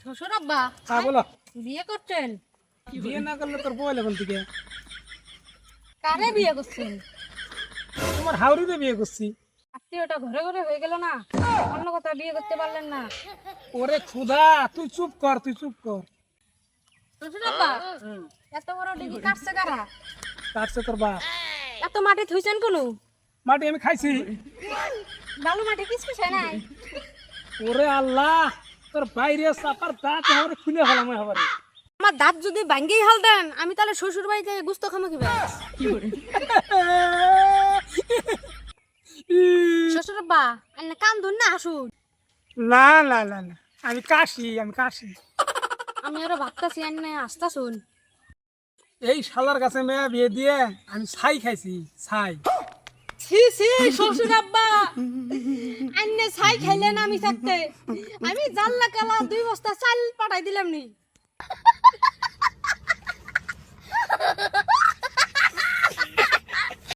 শ্বশুর আব্বা হ্যাঁ বলো। বিয়ে করছেন? বিয়ে না করলে তোর বউ এলে বলতে কে? কারে বিয়ে করছেন? তোমার হাওড়িতে বিয়ে করছি। আত্মীয়টা ঘরে ঘরে হয়ে গেল না, অন্য কথা বিয়ে করতে পারলেন না? ওরে ক্ষুধা, তুই চুপ কর, তুই চুপ কর। শ্বশুর আব্বা এত বড় ডিগি কাটছে কারা? কাটছে তোর বাপ। এত মাটি থুইছেন কোন? মাটি আমি খাইছি। বালু মাটি কিছু খাই নাই। ওরে আল্লাহ, তোর বাইরে চাপার দাঁত আমার খুলে হলাম হবার। আমার দাঁত যদি ভাঙ্গেই হাল দেন, আমি তাহলে শ্বশুর বাড়ি থেকে গুস্ত খামো কিভাবে? শ্বশুর আব্বা আপনি কান ধরুন না হাসুন। না না না না, আমি কাশি, আমি কাশি। আমি আরো ভাবতাছি এনে আসতা শুন। এই শালার কাছে মেয়ে বিয়ে দিয়ে আমি ছাই খাইছি, ছাই। ছি ছি শ্বশুর আব্বা, আন্নে ছাই খাইলেন আমি থাকতে। আমি জাল্লা কালা 2 বস্তা চাল পাঠাই দিলাম নি।